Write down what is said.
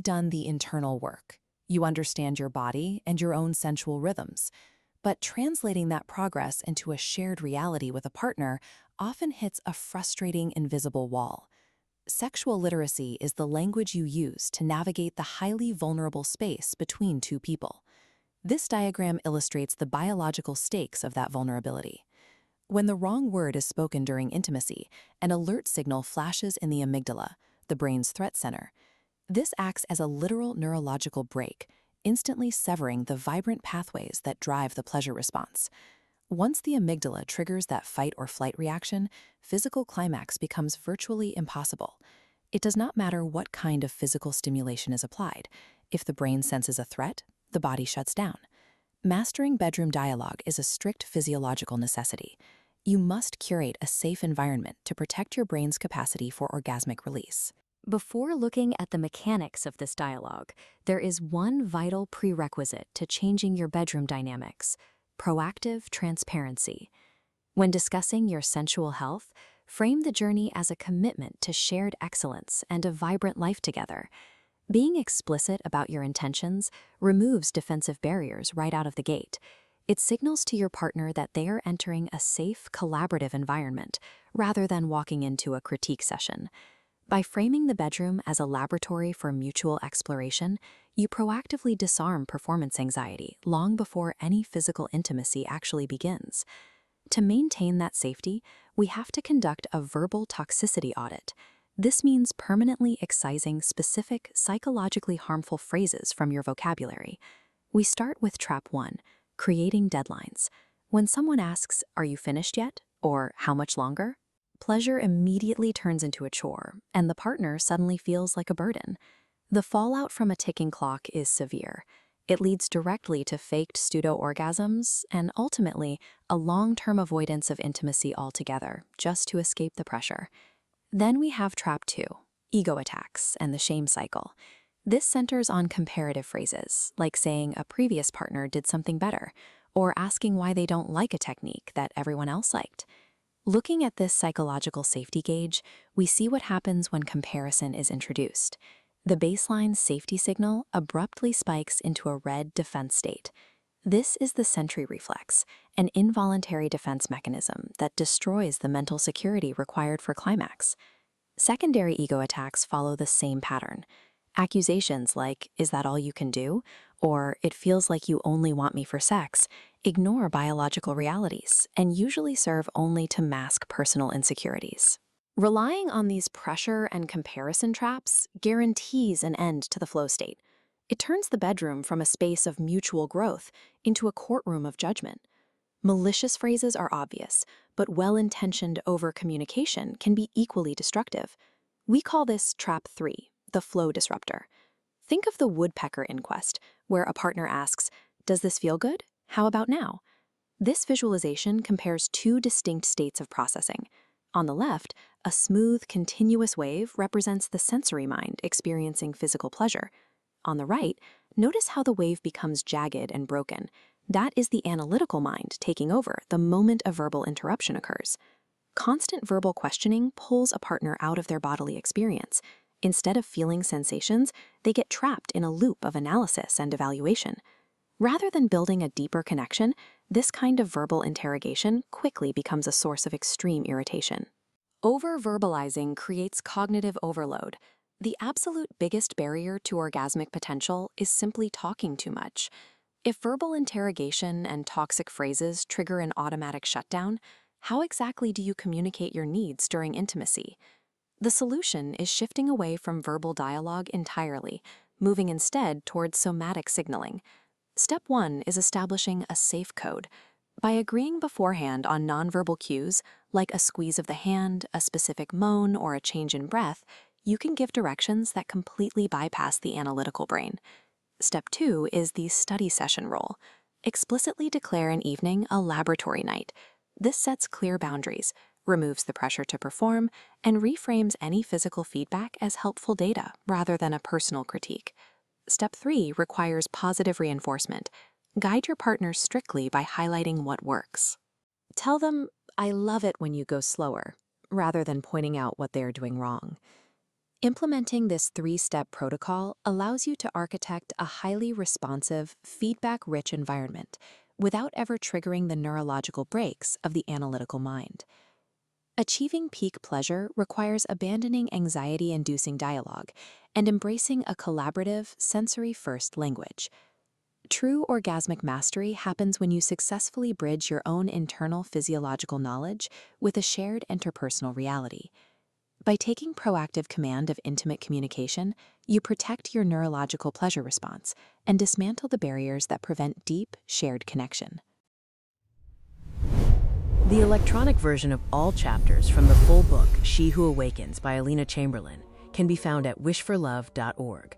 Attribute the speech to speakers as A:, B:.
A: you've done the internal work. You understand your body and your own sensual rhythms. But translating that progress into a shared reality with a partner often hits a frustrating invisible wall. Sexual literacy is the language you use to navigate the highly vulnerable space between two people. This diagram illustrates the biological stakes of that vulnerability. When the wrong word is spoken during intimacy, an alert signal flashes in the amygdala, the brain's threat center. This acts as a literal neurological break, instantly severing the vibrant pathways that drive the pleasure response. Once the amygdala triggers that fight or flight reaction, physical climax becomes virtually impossible. It does not matter what kind of physical stimulation is applied. If the brain senses a threat, the body shuts down. Mastering bedroom dialogue is a strict physiological necessity. You must curate a safe environment to protect your brain's capacity for orgasmic release.
B: Before looking at the mechanics of this dialogue, there is one vital prerequisite to changing your bedroom dynamics: proactive transparency. When discussing your sensual health, frame the journey as a commitment to shared excellence and a vibrant life together. Being explicit about your intentions removes defensive barriers right out of the gate. It signals to your partner that they are entering a safe, collaborative environment rather than walking into a critique session. By framing the bedroom as a laboratory for mutual exploration, you proactively disarm performance anxiety long before any physical intimacy actually begins. To maintain that safety, we have to conduct a verbal toxicity audit. This means permanently excising specific psychologically harmful phrases from your vocabulary. We start with trap 1, creating deadlines. When someone asks, "Are you finished yet?" or "How much longer?" pleasure immediately turns into a chore, and the partner suddenly feels like a burden. The fallout from a ticking clock is severe. It leads directly to faked pseudo-orgasms and ultimately a long-term avoidance of intimacy altogether, just to escape the pressure. Then we have trap 2, ego attacks and the shame cycle. This centers on comparative phrases, like saying a previous partner did something better, or asking why they don't like a technique that everyone else liked. Looking at this psychological safety gauge, we see what happens when comparison is introduced. The baseline safety signal abruptly spikes into a red defense state. This is the sentry reflex, an involuntary defense mechanism that destroys the mental security required for climax. Secondary ego attacks follow the same pattern. Accusations like, "Is that all you can do?" or "It feels like you only want me for sex," ignore biological realities and usually serve only to mask personal insecurities. Relying on these pressure and comparison traps guarantees an end to the flow state. It turns the bedroom from a space of mutual growth into a courtroom of judgment. Malicious phrases are obvious, but well-intentioned over-communication can be equally destructive. We call this trap 3, the flow disruptor. Think of the woodpecker inquest, where a partner asks, "Does this feel good? How about now?" This visualization compares two distinct states of processing. On the left, a smooth, continuous wave represents the sensory mind experiencing physical pleasure. On the right, notice how the wave becomes jagged and broken. That is the analytical mind taking over the moment a verbal interruption occurs. Constant verbal questioning pulls a partner out of their bodily experience. Instead of feeling sensations, they get trapped in a loop of analysis and evaluation. Rather than building a deeper connection, this kind of verbal interrogation quickly becomes a source of extreme irritation. Over-verbalizing creates cognitive overload. The absolute biggest barrier to orgasmic potential is simply talking too much. If verbal interrogation and toxic phrases trigger an automatic shutdown, how exactly do you communicate your needs during intimacy? The solution is shifting away from verbal dialogue entirely, moving instead towards somatic signaling. Step 1 is establishing a safe code. By agreeing beforehand on nonverbal cues, like a squeeze of the hand, a specific moan, or a change in breath, you can give directions that completely bypass the analytical brain. Step 2 is the study session role. Explicitly declare an evening a laboratory night. This sets clear boundaries, removes the pressure to perform, and reframes any physical feedback as helpful data rather than a personal critique. Step 3 requires positive reinforcement. Guide your partner strictly by highlighting what works. Tell them, "I love it when you go slower," rather than pointing out what they are doing wrong. Implementing this three-step protocol allows you to architect a highly responsive, feedback-rich environment without ever triggering the neurological brakes of the analytical mind. Achieving peak pleasure requires abandoning anxiety-inducing dialogue and embracing a collaborative, sensory-first language. True orgasmic mastery happens when you successfully bridge your own internal physiological knowledge with a shared interpersonal reality. By taking proactive command of intimate communication, you protect your neurological pleasure response and dismantle the barriers that prevent deep, shared connection.
C: The electronic version of all chapters from the full book, She Who Awakens by Alina Chamberlain, can be found at wishforlove.org.